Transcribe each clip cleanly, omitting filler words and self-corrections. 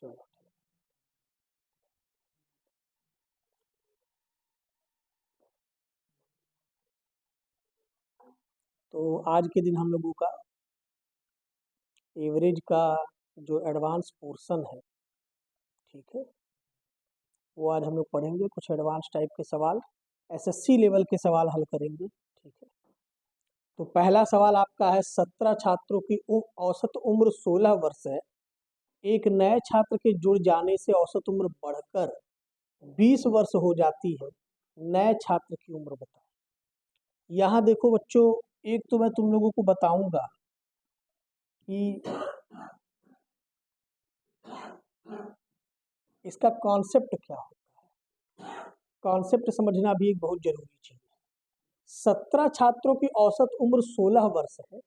चलो, तो आज के दिन हम लोगों का एवरेज का जो एडवांस पोर्शन है, ठीक है, वो आज हम लोग पढ़ेंगे। कुछ एडवांस टाइप के सवाल, एसएससी लेवल के सवाल हल करेंगे, ठीक है। तो पहला सवाल आपका है, 17 छात्रों की औसत उम्र 16 वर्ष है। एक नए छात्र के जुड़ जाने से औसत उम्र बढ़कर 20 वर्ष हो जाती है। नए छात्र की उम्र बताओ। यहाँ देखो बच्चों, एक तो मैं तुम लोगों को बताऊंगा कि इसका कॉन्सेप्ट क्या होता है। कॉन्सेप्ट समझना भी एक बहुत जरूरी चीज है। 17 छात्रों की औसत उम्र 16 वर्ष है।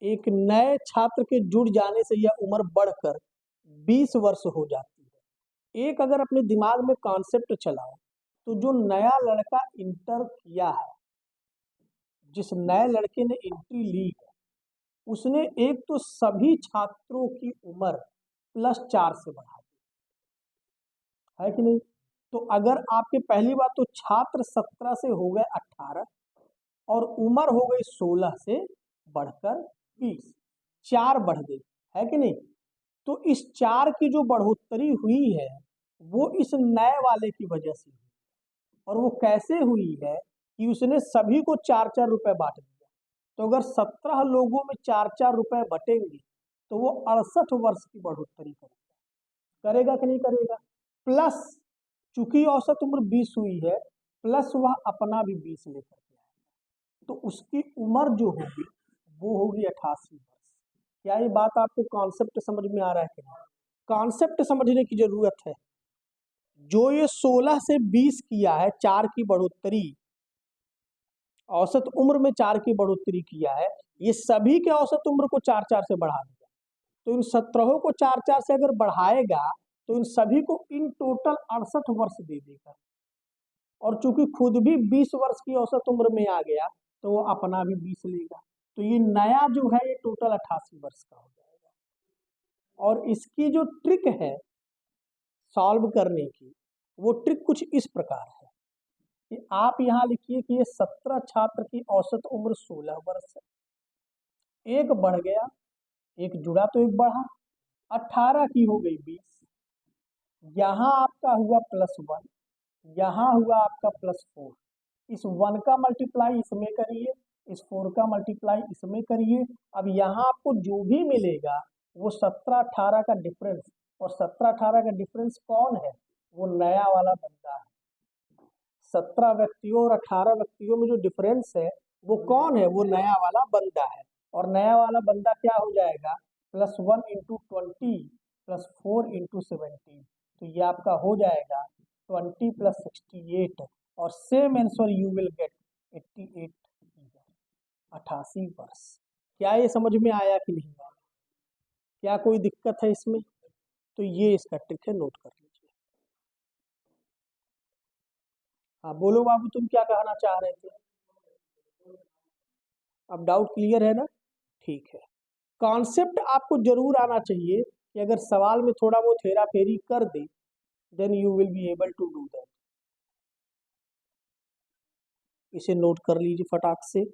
एक नए छात्र के जुड़ जाने से यह उम्र बढ़कर 20 वर्ष हो जाती है। एक अगर अपने दिमाग में कॉन्सेप्ट चलाओ, तो जो नया लड़का इंटर किया है, जिस नए लड़के ने एंट्री ली है, उसने एक तो सभी छात्रों की उम्र +4 से बढ़ा दी है कि नहीं। तो अगर आपके पहली बात तो छात्र 17 से हो गए 18 और उम्र हो गई 16 से बढ़कर 20, 4 बढ़ गई, है कि नहीं। तो इस 4 की जो बढ़ोतरी हुई है, वो इस नए वाले की वजह से हुई। और वो कैसे हुई है कि उसने सभी को 4-4 रुपए बांट दिया। तो अगर 17 लोगों में 4-4 रुपए बटेंगे, तो वो 68 वर्ष की बढ़ोतरी करेगा। करेगा कि नहीं करेगा। प्लस चूंकि औसत उम्र 20 हुई है, प्लस वह अपना भी 20 लेकर के आएगा, तो उसकी उम्र जो होगी वो होगी 88 वर्ष। क्या ये बात आपको कॉन्सेप्ट समझ में आ रहा है कि नहीं। कॉन्सेप्ट समझने की जरूरत है। जो ये 16 से 20 किया है, 4 की बढ़ोतरी, औसत उम्र में 4 की बढ़ोतरी किया है, ये सभी के औसत उम्र को 4-4 से बढ़ा दिया। तो इन 17 को 4-4 से अगर बढ़ाएगा, तो इन सभी को इन टोटल 68 वर्ष दे देगा। और चूंकि खुद भी 20 वर्ष की औसत उम्र में आ गया, तो वो अपना भी 20 लेगा। तो ये नया जो है, ये टोटल 88 वर्ष का हो जाएगा। और इसकी जो ट्रिक है सॉल्व करने की, वो ट्रिक कुछ इस प्रकार है कि आप यहाँ लिखिए कि ये 17 छात्र की औसत उम्र 16 वर्ष है। एक बढ़ गया, एक जुड़ा तो एक बढ़ा, 18 की हो गई 20। यहाँ आपका हुआ +1, यहाँ हुआ आपका +4। इस 1 का मल्टीप्लाई इसमें करिए, इस 4 का मल्टीप्लाई इसमें करिए। अब यहाँ आपको जो भी मिलेगा वो 17-18 का डिफरेंस, और 17-18 का डिफरेंस कौन है, वो नया वाला बंदा है। 17 व्यक्तियों और 18 व्यक्तियों में जो डिफरेंस है, वो कौन है, वो नया वाला बंदा है। और नया वाला बंदा क्या हो जाएगा, +1 × 20 +4 × 17। तो ये आपका हो जाएगा 20 + 68, और same answer you will get 88 year, 88 वर्ष। क्या ये समझ में आया कि नहीं आया। क्या कोई दिक्कत है इसमें। तो ये इसका ट्रिक है, नोट कर लीजिए। हाँ बोलो बाबू, तुम क्या कहना चाह रहे थे। अब डाउट क्लियर है ना। ठीक है। कॉन्सेप्ट आपको जरूर आना चाहिए कि अगर सवाल में थोड़ा बहुत हेरा फेरी कर दे, then you will be able to do that. इसे नोट कर लीजिए फटाक से।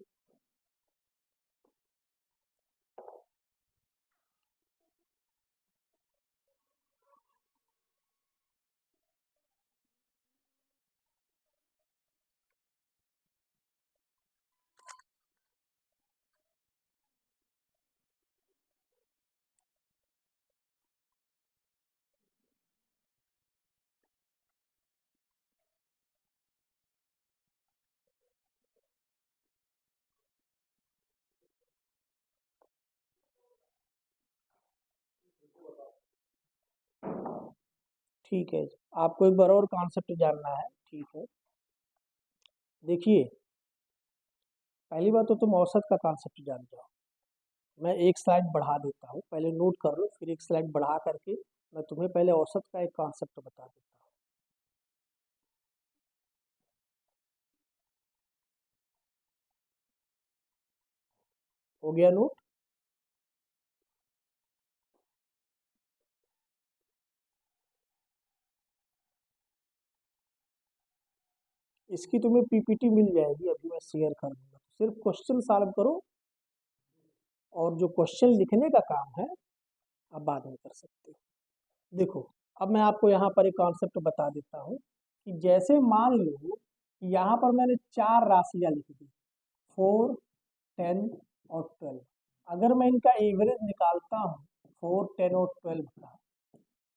ठीक है, आपको एक बार और कॉन्सेप्ट जानना है, ठीक है। देखिए, पहली बात तो तुम औसत का कॉन्सेप्ट जान जाओ। मैं एक स्लाइड बढ़ा देता हूँ, पहले नोट कर लो, फिर एक स्लाइड बढ़ा करके मैं तुम्हें पहले औसत का एक कॉन्सेप्ट बता देता हूँ। हो गया नोट। इसकी तुम्हें पीपीटी मिल जाएगी, अभी मैं शेयर कर दूंगा। सिर्फ क्वेश्चन सॉल्व करो और जो क्वेश्चन लिखने का काम है आप बाद में कर सकते हो। देखो अब मैं आपको यहाँ पर एक कॉन्सेप्ट बता देता हूँ कि जैसे मान लो यहाँ पर मैंने 4 राशियाँ लिख दी 4, 10 और 12। अगर मैं इनका एवरेज निकालता हूँ 4, 10 और 12 का,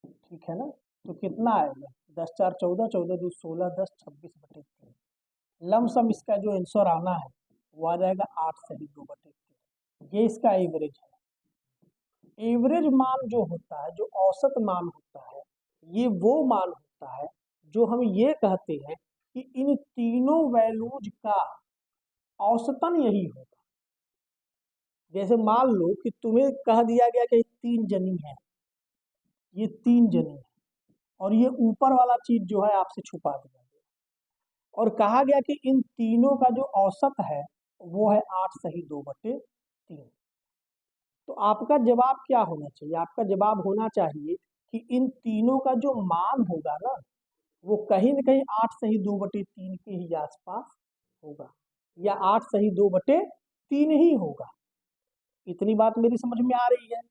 ठीक है ना, तो कितना आएगा 10 4 14, 14 2 16, 10 26/3। लमसम इसका जो आंसर आना है वो आ जाएगा 8 सही 2/3। ये इसका एवरेज है। एवरेज मान जो होता है, जो औसत मान होता है, ये वो मान होता है जो हम ये कहते हैं कि इन तीनों वैल्यूज का औसतन यही होगा। जैसे मान लो कि तुम्हें कह दिया गया कि 3 जनी है, ये 3 जनी है, और ये ऊपर वाला चीज जो है आपसे छुपा दिया गया, और कहा गया कि इन तीनों का जो औसत है वो है 8 सही 2/3। तो आपका जवाब क्या होना चाहिए? आपका जवाब होना चाहिए कि इन तीनों का जो मान होगा ना वो कहीं न कहीं 8 सही 2/3 के ही आसपास होगा, या 8 सही 2/3 ही होगा। इतनी बात मेरी समझ में आ रही है?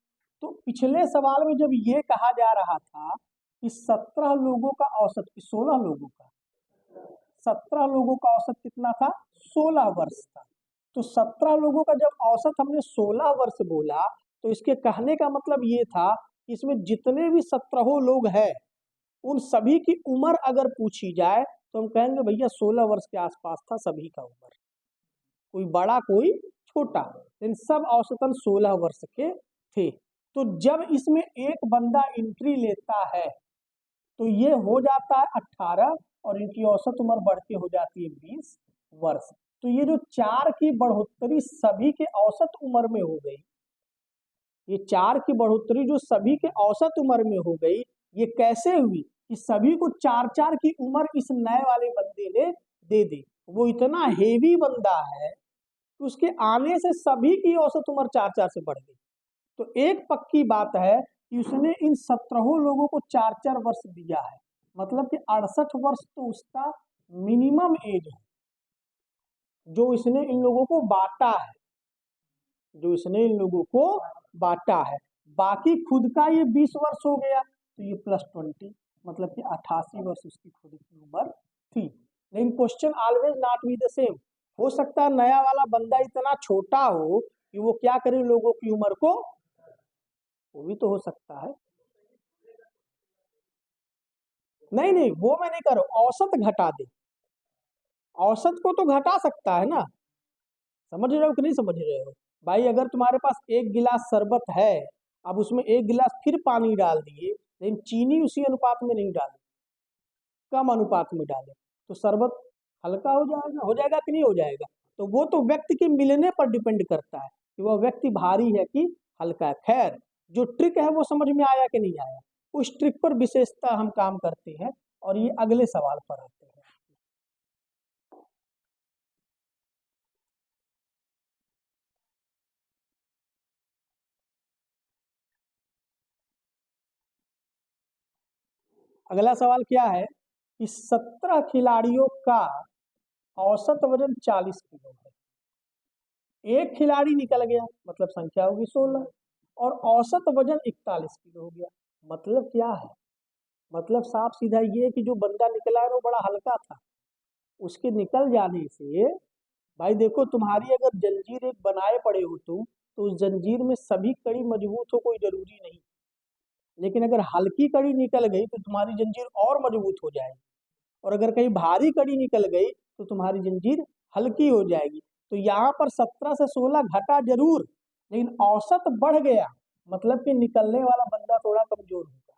तो पिछले सवाल में जब ये कहा जा रहा था कि 17 लोगों का औसत, 16 लोगों का, 17 लोगों का औसत कितना था? 16 वर्ष था। तो 17 लोगों का जब औसत हमने 16 वर्ष बोला तो इसके कहने का मतलब ये था कि इसमें जितने भी 17 लोग हैं उन सभी की उम्र अगर पूछी जाए तो हम कहेंगे भैया 16 वर्ष के आसपास था सभी का उम्र, कोई बड़ा कोई छोटा, लेकिन सब औसतन 16 वर्ष के थे। तो जब इसमें एक बंदा एंट्री लेता है तो ये हो जाता है 18 और इनकी औसत उम्र बढ़ के हो जाती है 20 वर्ष। तो ये जो 4 की बढ़ोतरी सभी के औसत उम्र में हो गई, ये 4 की बढ़ोतरी जो सभी के औसत उम्र में हो गई, ये कैसे हुई कि सभी को 4-4 की उम्र इस नए वाले बंदे ने दे दी। वो इतना हेवी बंदा है कि उसके आने से सभी की औसत उम्र 4-4 से बढ़ गई। तो एक पक्की बात है कि उसने इन 17 लोगों को 4-4 वर्ष दिया है, मतलब कि 68 वर्ष तो उसका मिनिमम एज है जो इसने इन लोगों को बांटा है, जो इसने इन लोगों को बांटा है। बाकी खुद का ये 20 वर्ष हो गया तो ये +20, मतलब कि 88 वर्ष उसकी खुद की उम्र थी। लेकिन question always not be the same. हो सकता है नया वाला बंदा इतना छोटा हो कि वो क्या करे, लोगों की उम्र को, वो भी तो हो सकता है। नहीं नहीं, वो मैं नहीं कर रहा हूं, औसत घटा दे, औसत को तो घटा सकता है ना। समझ रहे हो कि नहीं समझ रहे हो भाई? अगर तुम्हारे पास 1 गिलास शरबत है, अब उसमें 1 गिलास फिर पानी डाल दिए, लेकिन चीनी उसी अनुपात में नहीं डाली, कम अनुपात में डाले, तो शरबत हल्का हो जाएगा कि नहीं हो जाएगा? तो वो तो व्यक्ति के मिलने पर डिपेंड करता है कि वह व्यक्ति भारी है कि हल्का है। खैर, जो ट्रिक है वो समझ में आया कि नहीं आया? उस ट्रिक पर विशेषता हम काम करते हैं और ये अगले सवाल पर आते हैं। अगला सवाल क्या है कि 17 खिलाड़ियों का औसत वजन 40 किलो है। एक खिलाड़ी निकल गया, मतलब संख्या होगी 16, और औसत वजन 41 किलो हो गया। मतलब क्या है? मतलब साफ सीधा ये कि जो बंदा निकला है वो बड़ा हल्का था, उसके निकल जाने से, भाई देखो तुम्हारी अगर जंजीर एक बनाए पड़े हो तुम, तो उस जंजीर में सभी कड़ी मजबूत हो कोई जरूरी नहीं, लेकिन अगर हल्की कड़ी निकल गई तो तुम्हारी जंजीर और मजबूत हो जाएगी, और अगर कहीं भारी कड़ी निकल गई तो तुम्हारी जंजीर हल्की हो जाएगी। तो यहाँ पर 17 से 16 घटा जरूर, लेकिन औसत बढ़ गया, मतलब कि निकलने वाला बंदा थोड़ा कमजोर होगा।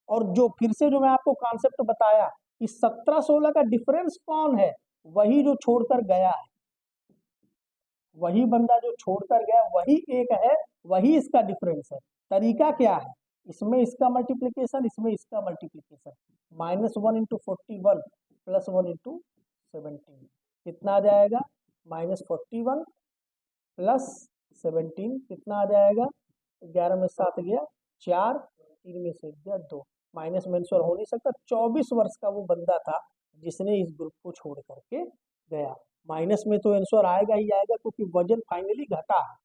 और जो फिर से जो मैं आपको कॉन्सेप्ट बताया कि 17-16 का डिफरेंस कौन है? वही जो छोड़कर गया है, वही बंदा जो छोड़कर गया वही एक है, वही इसका डिफरेंस है। तरीका क्या है? इसमें इसका मल्टीप्लीकेशन, इसमें इसका मल्टीप्लीकेशन, -1 × 41 +1 × 17 कितना आ जाएगा? -41 + 17 कितना आ जाएगा? 11 में 7 गया 4, 3 में से गया 2, माइनस में आंसर हो नहीं सकता। 24 वर्ष का वो बंदा था जिसने इस ग्रुप को छोड़ करके गया। माइनस में तो आंसर आएगा ही आएगा, क्योंकि वजन फाइनली घटा है,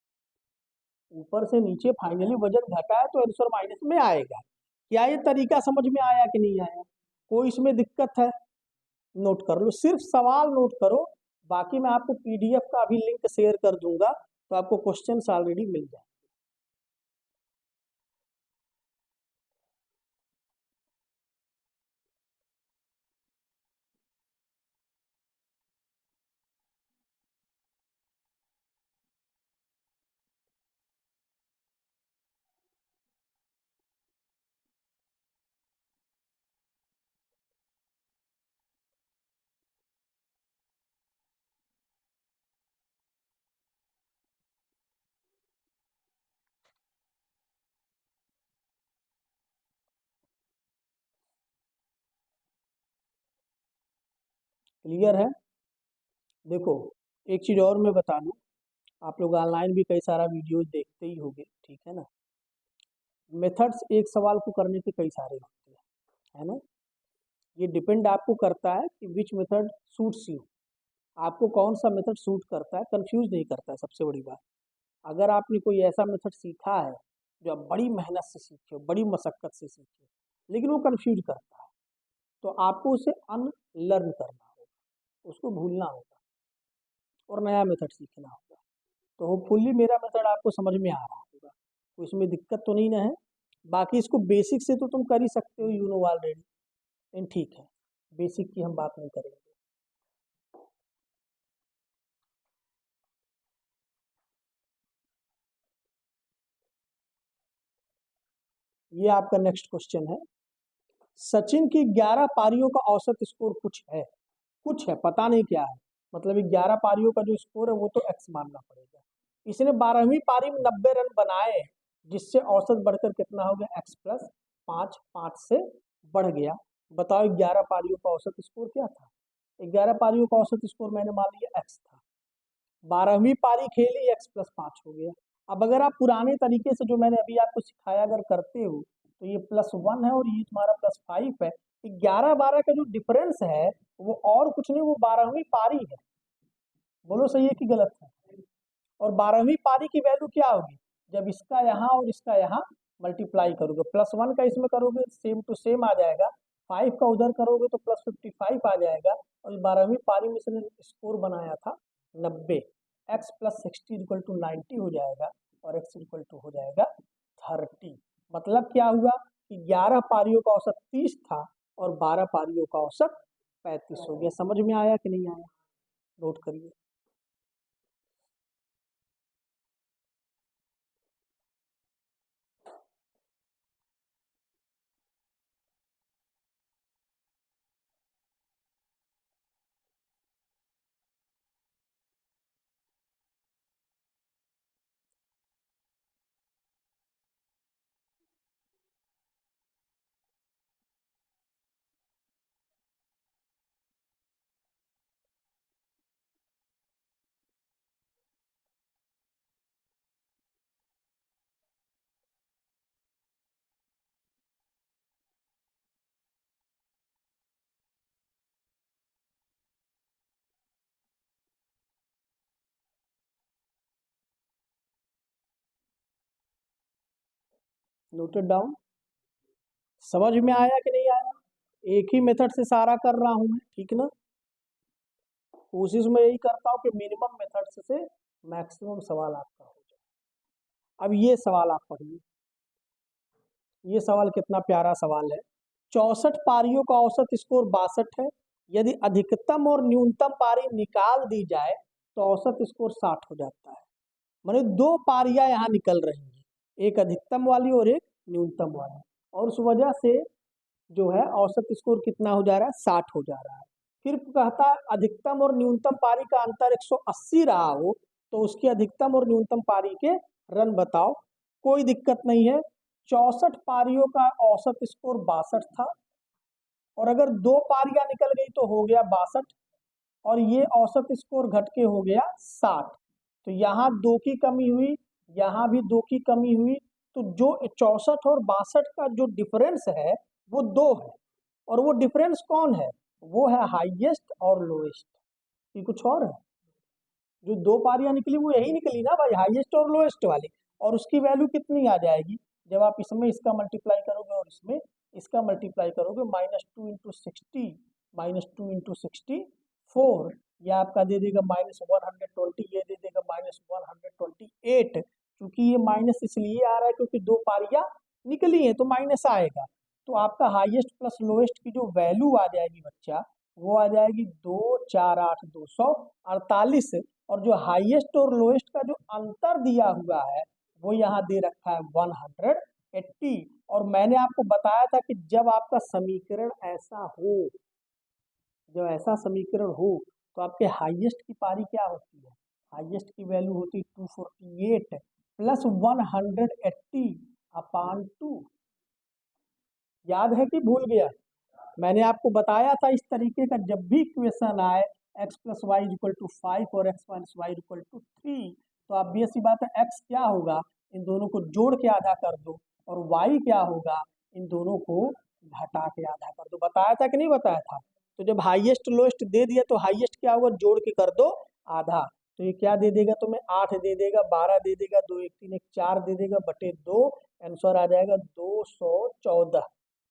ऊपर से नीचे फाइनली वजन घटा है, तो आंसर माइनस में आएगा। क्या ये तरीका समझ में आया कि नहीं आया? कोई इसमें दिक्कत है? नोट कर लो, सिर्फ सवाल नोट करो, बाकी मैं आपको पीडीएफ का भी लिंक शेयर कर दूंगा, तो आपको क्वेश्चंस ऑलरेडी मिल जाए। क्लियर है? देखो, एक चीज और मैं बता दूं, आप लोग ऑनलाइन भी कई सारा वीडियोज देखते ही होंगे, ठीक है ना? मेथड्स एक सवाल को करने के कई सारे होते हैं, है ना? ये डिपेंड आपको करता है कि विच मेथड सूट्स यू, आपको कौन सा मेथड सूट करता है, कंफ्यूज नहीं करता है। सबसे बड़ी बात, अगर आपने कोई ऐसा मेथड सीखा है जो आप बड़ी मेहनत से सीखे हो, बड़ी मशक्कत से सीखे हो, लेकिन वो कंफ्यूज करता है, तो आपको उसे अनलर्न करना होगा, उसको भूलना होगा और नया मेथड सीखना होगा। तो होपफुली मेरा मेथड आपको समझ में आ रहा होगा, तो इसमें दिक्कत तो नहीं ना है। बाकी इसको बेसिक से तो तुम कर ही सकते हो, यू नो ऑलरेडी, लेकिन ठीक है, बेसिक की हम बात नहीं करेंगे। ये आपका नेक्स्ट क्वेश्चन है। सचिन की 11 पारियों का औसत स्कोर कुछ है, पता नहीं क्या है, मतलब 11 पारियों का जो स्कोर है वो तो एक्स मानना पड़ेगा। इसने 12वीं पारी में 90 रन बनाए, जिससे औसत बढ़कर कितना हो गया? एक्स प्लस 5, 5 से बढ़ गया। बताओ 11 पारियों का औसत स्कोर क्या था? 11 पारियों का औसत स्कोर मैंने मान लिया एक्स था, 12वीं पारी खेली, एक्स प्लस 5 हो गया। अब अगर आप पुराने तरीके से जो मैंने अभी आपको सिखाया अगर करते हो, तो ये +1 है और ये तुम्हारा +5 है। 11-12 का जो डिफरेंस है वो और कुछ नहीं, वो 12वीं पारी है। बोलो सही है कि गलत है? और 12वीं पारी की वैल्यू क्या होगी? जब इसका यहाँ और इसका यहाँ मल्टीप्लाई करोगे, +1 का इसमें करोगे सेम टू सेम आ जाएगा, 5 का उधर करोगे तो +55 आ जाएगा, और 12वीं पारी में इसने स्कोर बनाया था 90, एक्स प्लस 60 इक्वल टू 90 हो जाएगा, और एक्स इक्वल टू हो जाएगा 30। मतलब क्या हुआ कि 11 पारियों का औसत 30 था और 12 पारियों का औसत 35 हो गया। समझ में आया कि नहीं आया? नोट करिए। Noted down. समझ में आया कि नहीं आया? एक ही मेथड से सारा कर रहा हूं मैं, ठीक ना? कोशिश में यही करता हूं कि मिनिमम मेथड से मैक्सिमम सवाल आपका हो जाए। अब ये सवाल आप पढ़िए, ये सवाल कितना प्यारा सवाल है। 64 पारियों का औसत स्कोर 62 है, यदि अधिकतम और न्यूनतम पारी निकाल दी जाए तो औसत स्कोर 60 हो जाता है। माने 2 पारियां यहाँ निकल रही हैं, एक अधिकतम वाली और एक न्यूनतम वाली, और उस वजह से जो है औसत स्कोर कितना हो जा रहा है? 60 हो जा रहा है। फिर कहता है अधिकतम और न्यूनतम पारी का अंतर 180 रहा हो तो उसकी अधिकतम और न्यूनतम पारी के रन बताओ। कोई दिक्कत नहीं है, 64 पारियों का औसत स्कोर 62 था, और अगर 2 पारियां निकल गई तो हो गया 62, और ये औसत स्कोर घट के हो गया 60। तो यहाँ 2 की कमी हुई, यहाँ भी 2 की कमी हुई, तो जो 64 और 62 का जो डिफरेंस है वो 2 है, और वो डिफरेंस कौन है? वो है हाईएस्ट और लोएस्ट। ये कुछ और है? जो दो पारियां निकली वो यही निकली ना भाई, हाईएस्ट और लोएस्ट वाली। और उसकी वैल्यू कितनी आ जाएगी जब आप इसमें इसका मल्टीप्लाई करोगे और इसमें इसका मल्टीप्लाई करोगे, -2 × 60 -2 × 64, ये आपका दे देगा -120, ये दे देगा -128। क्योंकि ये माइनस इसलिए आ रहा है क्योंकि दो पारियां निकली हैं तो माइनस आएगा। तो आपका हाईएस्ट प्लस लोएस्ट की जो वैल्यू आ जाएगी बच्चा, वो आ जाएगी 2 4 8 248। और जो हाईएस्ट और लोएस्ट का जो अंतर दिया हुआ है वो यहाँ दे रखा है 180। और मैंने आपको बताया था कि जब आपका समीकरण ऐसा हो, जब ऐसा समीकरण हो तो आपके हाईएस्ट की पारी क्या होती है? हाईएस्ट की वैल्यू होती है 248 प्लस 180/2। याद है कि भूल गया? मैंने आपको बताया था इस तरीके का जब भी इक्वेशन आए x + y = 5 और x - y = 3, तो ऑब्वियस सी बात है x क्या होगा, इन दोनों को जोड़ के आधा कर दो, और y क्या होगा, इन दोनों को घटा के आधा कर दो। बताया था कि नहीं बताया था? तो जब हाईएस्ट लोएस्ट दे दिया तो हाईएस्ट क्या होगा, जोड़ के कर दो आधा। तो ये क्या दे देगा तुम्हें, 8 दे देगा, 12 दे देगा, 2 1 3 1 4 दे देगा बटे 2। आंसर आ जाएगा 214।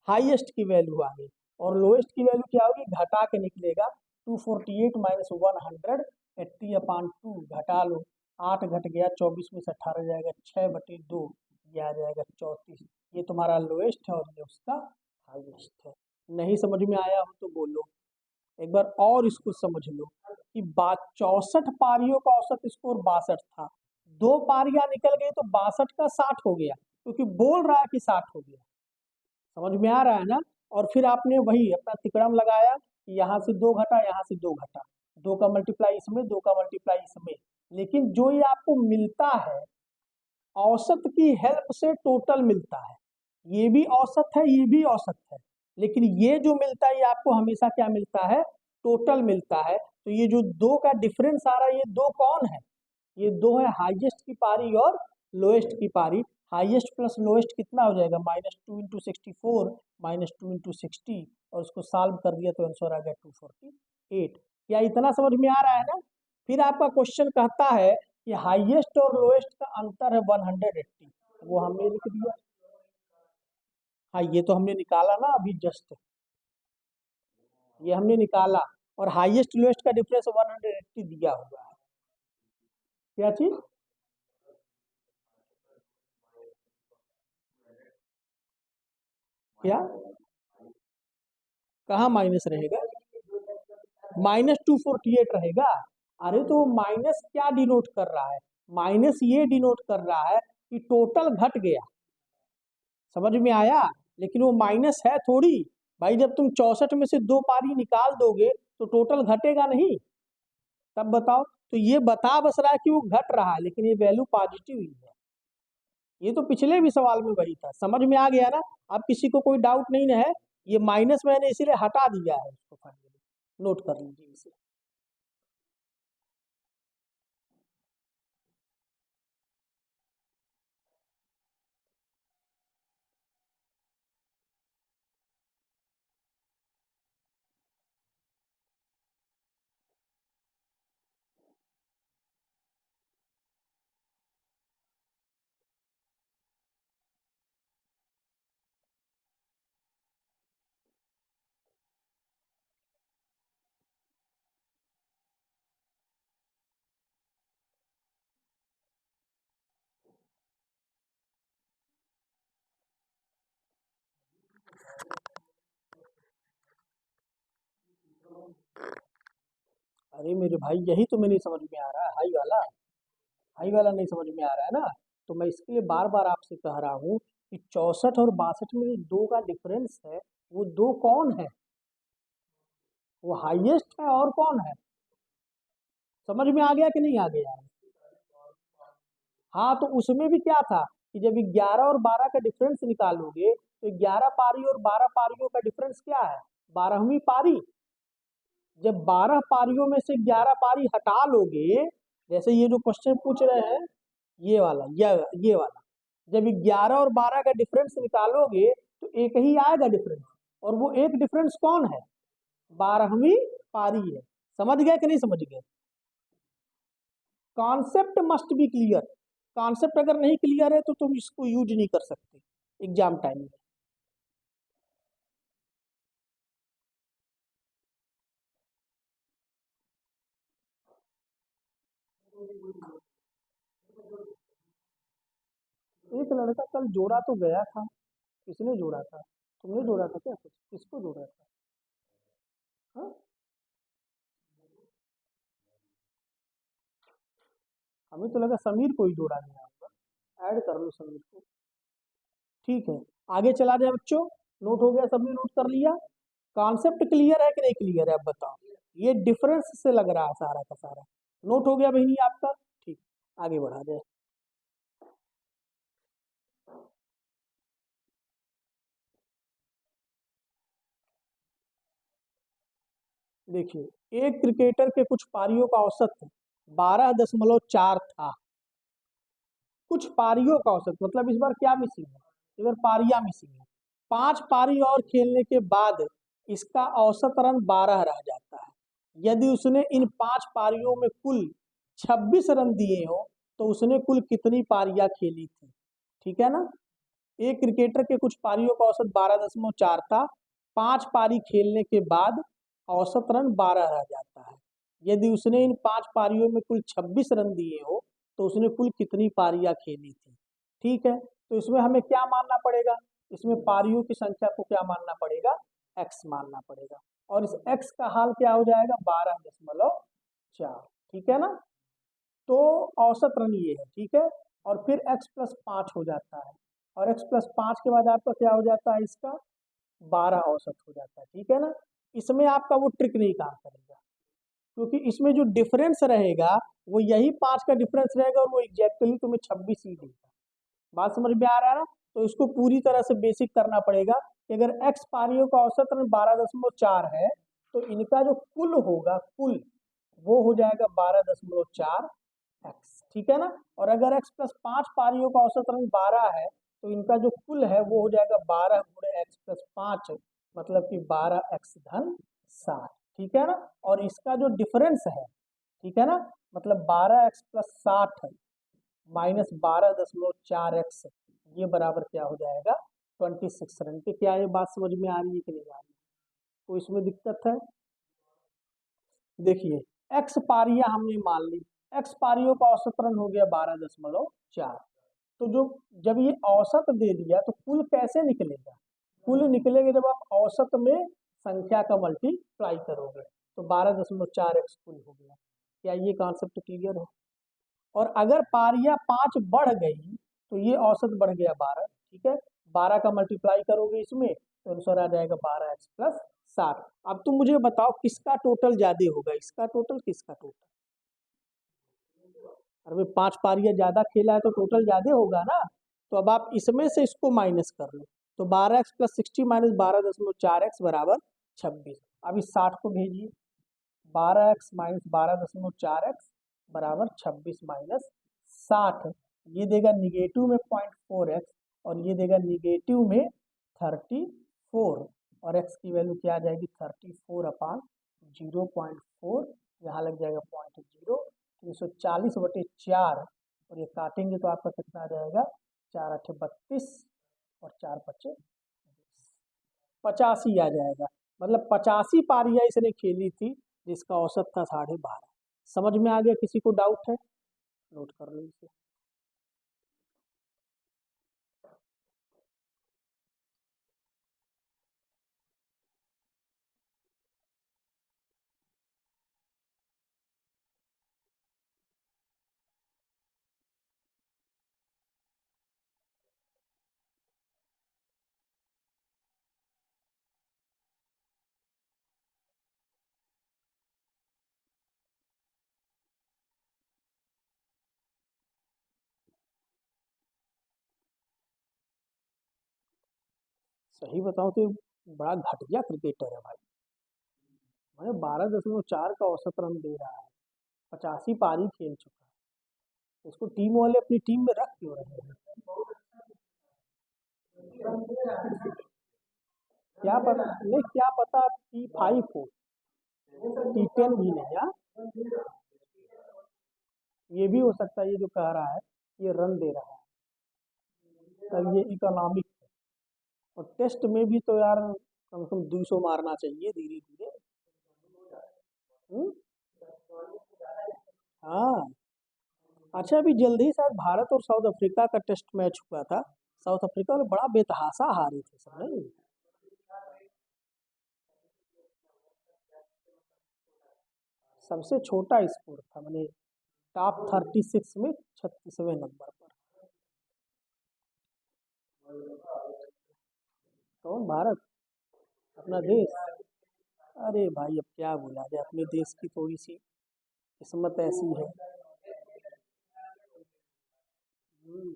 हाईएस्ट की वैल्यू आ गई। और लोएस्ट की वैल्यू क्या होगी, घटा के निकलेगा 248 - 180/2। घटा लो, 8 घट गया, 24 में से 18 जाएगा, 6/2, ये आ जाएगा 34। ये तुम्हारा लोएस्ट है और ये उसका हाईएस्ट है। नहीं समझ में आया हो तो बोलो। एक बार और इसको समझ लो कि 64 पारियों का औसत स्कोर 62 था। दो पारियां निकल गई तो 62 का 60 हो गया, क्योंकि बोल रहा है कि 60 हो गया। समझ में आ रहा है ना? और फिर आपने वही अपना तिकड़म लगाया कि यहाँ से 2 घटा, यहाँ से 2 घटा, 2 का मल्टीप्लाई इसमें, 2 का मल्टीप्लाई इसमें। लेकिन जो ये आपको मिलता है औसत की हेल्प से टोटल मिलता है। ये भी औसत है, ये भी औसत है, लेकिन ये जो मिलता है ये आपको हमेशा क्या मिलता है, टोटल मिलता है। तो ये जो 2 का डिफरेंस आ रहा है, ये 2 कौन है? ये 2 है हाईएस्ट की पारी और लोएस्ट की पारी। हाईएस्ट प्लस लोएस्ट कितना हो जाएगा, -2 × 64 -2 × 60, और उसको सॉल्व कर दिया तो आंसर आ गया 248। क्या इतना समझ में आ रहा है ना? फिर आपका क्वेश्चन कहता है कि हाईएस्ट और लोएस्ट का अंतर है 180, वो हमने लिख दिया। हाँ, ये तो हमने निकाला ना अभी जस्ट, ये हमने निकाला। और हाईएस्ट लोएस्ट का डिफरेंस 180 दिया हुआ है। क्या चीज? क्या? कहाँ माइनस रहेगा? -248 रहेगा। अरे तो माइनस क्या डिनोट कर रहा है, माइनस ये डिनोट कर रहा है कि टोटल घट गया। समझ में आया? लेकिन वो माइनस है थोड़ी भाई, जब तुम 64 में से 2 पारी निकाल दोगे तो टोटल घटेगा नहीं। तब बताओ, तो ये बता बस रहा है कि वो घट रहा है, लेकिन ये वैल्यू पॉजिटिव ही है। ये तो पिछले भी सवाल में वही था। समझ में आ गया ना? अब किसी को कोई डाउट नहीं है? ये माइनस मैंने इसीलिए हटा दिया है उसको, फाइनली नोट कर लीजिए इसे। अरे मेरे भाई, यही तो मैं नहीं समझ में आ रहा है, हाई वाला नहीं समझ में आ रहा है ना? तो मैं इसके लिए बार बार आपसे कह रहा हूँ कि 64 और 62 में जो 2 का डिफरेंस है, वो 2 कौन है? वो हाईएस्ट है और कौन है? समझ में आ गया कि नहीं आ गया? हाँ, तो उसमें भी क्या था कि जब 11 और 12 का डिफरेंस निकालोगे तो 11 पारी और 12 पारियों का डिफरेंस क्या है, 12वीं पारी। जब 12 पारियों में से 11 पारी हटा लोगे, जैसे ये जो क्वेश्चन पूछ रहे हैं, ये वाला, ये वाला, जब 11 और 12 का डिफरेंस निकालोगे तो एक ही आएगा डिफरेंस। और वो एक डिफरेंस कौन है? 12वीं पारी है। समझ गए कि नहीं समझ गए? Concept must be clear. Concept अगर नहीं क्लियर है तो तुम इसको यूज नहीं कर सकते एग्जाम टाइम में। एक लड़का कल जोड़ा तो गया था। किसने जोड़ा था? तुमने जोड़ा था क्या? कुछ किसको जोड़ा था? हाँ, हमें तो लगा समीर को ही जोड़ा गया होगा। ऐड कर लो समीर को। ठीक है, आगे चला जाए बच्चों। नोट हो गया? सबने नोट कर लिया? कॉन्सेप्ट क्लियर है कि नहीं क्लियर है अब बताओ। ये डिफरेंस से लग रहा है सारा का सारा। नोट हो गया बहनी आपका? ठीक, आगे बढ़ा जाए। देखिए, एक क्रिकेटर के कुछ पारियों का औसत 12.4 था। कुछ पारियों का औसत मतलब इस बार क्या मिसिंग है? इस बार पारियां मिसिंग है। 5 पारी और खेलने के बाद इसका औसत रन 12 रह जाता है। यदि उसने इन 5 पारियों में कुल 26 रन दिए हो तो उसने कुल कितनी पारियां खेली थी? ठीक है ना? एक क्रिकेटर के कुछ पारियों का औसत 12.4 था। 5 पारी खेलने के बाद औसत रन 12 रह जाता है। यदि उसने इन 5 पारियों में कुल 26 रन दिए हो तो उसने कुल कितनी पारियां खेली थी? ठीक है, तो इसमें हमें क्या मानना पड़ेगा? इसमें पारियों की संख्या को क्या मानना पड़ेगा? एक्स मानना पड़ेगा। और इस एक्स का हाल क्या हो जाएगा? 12.4। ठीक है ना? तो औसत रन ये है। ठीक है, और फिर x+5 हो जाता है। और x+5 के बाद आपका क्या हो जाता है? इसका 12 औसत हो जाता है। ठीक है ना? इसमें आपका वो ट्रिक नहीं काम करेगा, क्योंकि इसमें जो डिफरेंस रहेगा वो यही 5 का डिफरेंस रहेगा और वो एग्जैक्टली तुम्हें 26 ही देगा। बात समझ में आ रहा है ना? तो इसको पूरी तरह से बेसिक करना पड़ेगा कि अगर एक्स पारियों का औसत रन 12.4 है तो इनका जो कुल होगा, कुल वो हो जाएगा 12.4 एक्स। ठीक है ना? और अगर x+5 पारियों का औसत रन 12 है तो इनका जो कुल है वो हो जाएगा 12 गुणे x+5, मतलब कि 12x-60। ठीक है ना? और इसका जो डिफरेंस है, ठीक है ना, मतलब 12x+60 -12.4x, ये बराबर क्या हो जाएगा? 26 रन के। क्या ये बात समझ में आ रही है कि नहीं आ रही? तो इसमें दिक्कत है? देखिए, एक्स पारियां हमने मान ली। एक्स पारियों का औसत रन हो गया 12.4। तो जो जब ये औसत दे दिया तो कुल कैसे निकलेगा? कुल निकलेगा जब आप औसत में संख्या का मल्टीप्लाई करोगे। तो 12.4x कुल हो गया। क्या ये कॉन्सेप्ट क्लियर है? और अगर पारियां 5 बढ़ गई तो ये औसत बढ़ गया 12। ठीक है, 12 का मल्टीप्लाई करोगे इसमें तो आंसर आ जाएगा 12x+60। अब तुम मुझे बताओ किसका टोटल ज्यादा होगा, इसका टोटल किसका टोटल? अरे भाई, 5 पारियां ज्यादा खेला है तो टोटल ज्यादा होगा ना। तो अब आप इसमें से इसको माइनस कर लो। तो 12x+60 -12.4x बराबर 26। अब इस 60 को भेजिए। 12x -12.4x बराबर 26 माइनस 60। ये देगा निगेटिव में 0.4x और ये देगा निगेटिव में 34। और x की वैल्यू क्या आ जाएगी? 34/0.4। यहाँ लग जाएगा 0.0। 340/4 और ये काटेंगे तो आपका कितना आ जाएगा? 4×8 = 32 और 4×5 = 85 आ जाएगा। मतलब 85 पारियां इसने खेली थी जिसका औसत था 12.5। समझ में आ गया? किसी को डाउट है? नोट कर लो इसे। सही बताओ तो ये बड़ा घटिया क्रिकेटर है भाई। मैंने 12.4 का औसत रन दे रहा है, 85 पारी खेल चुका है। इसको टीम वाले अपनी टीम में रख क्यों रहे हैं? क्या पता नहीं, क्या पता T5 हो, T10 भी नहीं। हाँ, ये भी हो सकता है, ये जो कह रहा है ये रन दे रहा है, तब ये इकोनॉमिक है। और टेस्ट में भी तो यार कम से कम 200 मारना चाहिए धीरे धीरे। हम्म? हाँ। अच्छा, अभी जल्दी ही शायद भारत और साउथ अफ्रीका का टेस्ट मैच हुआ था। साउथ अफ्रीका में बड़ा बेतहासा हारे थे सब, नहीं? सबसे छोटा स्कोर था, मैंने टॉप 36 में 36वें नंबर पर। कौन? भारत? अपना देश? अरे भाई, अब क्या बोला जाए, अपने देश की थोड़ी सी किस्मत ऐसी है। हम्म,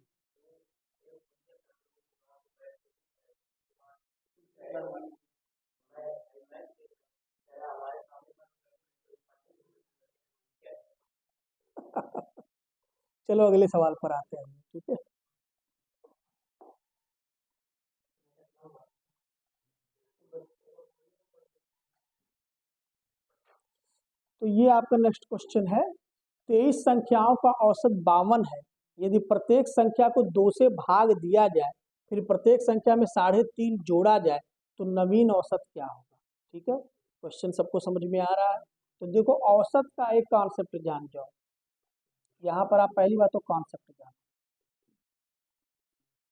चलो अगले सवाल पर आते हैं, ठीक है। तो ये आपका नेक्स्ट क्वेश्चन है। 23 संख्याओं का औसत 52 है। यदि प्रत्येक संख्या को 2 से भाग दिया जाए, फिर प्रत्येक संख्या में 3.5 जोड़ा जाए, तो नवीन औसत क्या होगा? ठीक है, क्वेश्चन सबको समझ में आ रहा है? तो देखो, औसत का एक कॉन्सेप्ट जान जाओ। यहाँ पर आप पहली बात तो कॉन्सेप्ट जान।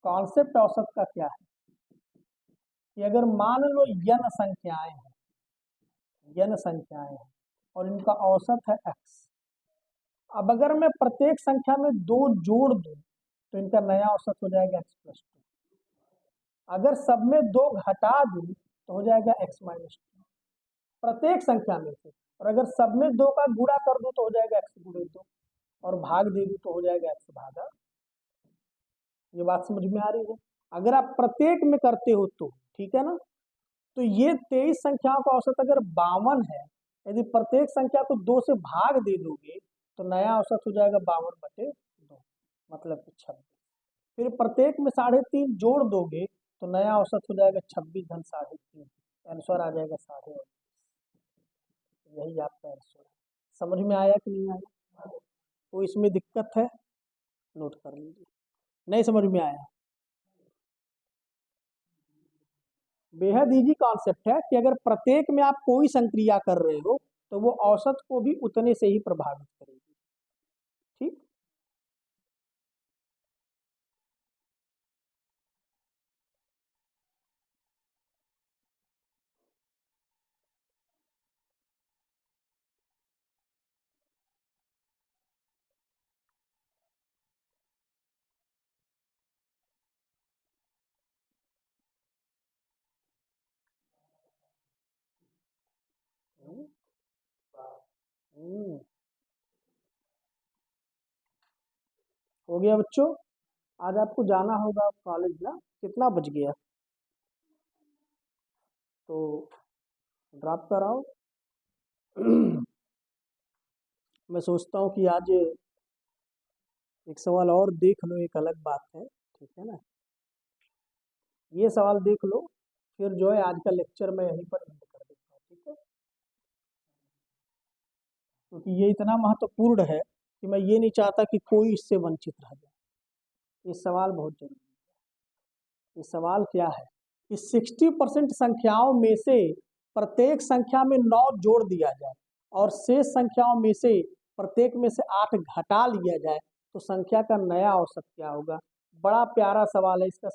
कॉन्सेप्ट औसत का क्या है कि अगर मान लो n संख्याएं हैं और इनका औसत है x। अब अगर मैं प्रत्येक संख्या में 2 जोड़ दूं तो इनका नया औसत हो जाएगा x+2। अगर सब में 2 घटा दूं तो हो जाएगा x-2, प्रत्येक संख्या में से। और अगर सब में 2 का गुणा कर दूं तो हो जाएगा x×2, और भाग दे दूं तो हो जाएगा x/। ये बात समझ में आ रही है? अगर आप प्रत्येक में करते हो तो ठीक है ना। तो ये 23 संख्याओं का औसत अगर 52 है, यदि प्रत्येक संख्या को 2 से भाग दे दोगे तो नया औसत हो जाएगा 52/2, मतलब कि 26। फिर प्रत्येक में 3.5 जोड़ दोगे तो नया औसत हो जाएगा 26 घन 3.5। आंसर आ जाएगा 29। यही आपका आंसर है। समझ में आया कि नहीं आया? तो इसमें दिक्कत है, नोट कर लीजिए। नहीं समझ में आया? बेहद इजी कॉन्सेप्ट है कि अगर प्रत्येक में आप कोई संक्रिया कर रहे हो तो वो औसत को भी उतने से ही प्रभावित करेगी। ठीक। हम्म, हम्म, हो गया बच्चों। आज आपको जाना होगा कॉलेज ना, कितना बज गया? तो ड्रॉप कराओ। मैं सोचता हूँ कि आज एक सवाल और देख लो, एक अलग बात है, ठीक है ना। ये सवाल देख लो, फिर जो है आज का लेक्चर मैं यहीं पर एंड कर देता हूँ, ठीक है। क्योंकि ये इतना महत्वपूर्ण है कि मैं ये नहीं चाहता कि कोई इससे वंचित रह जाए। ये सवाल बहुत जरूरी है। ये सवाल क्या है कि 60% संख्याओं में से प्रत्येक संख्या में 9 जोड़ दिया जाए और शेष संख्याओं में से प्रत्येक में से 8 घटा लिया जाए, तो संख्या का नया औसत क्या होगा? बड़ा प्यारा सवाल है, इसका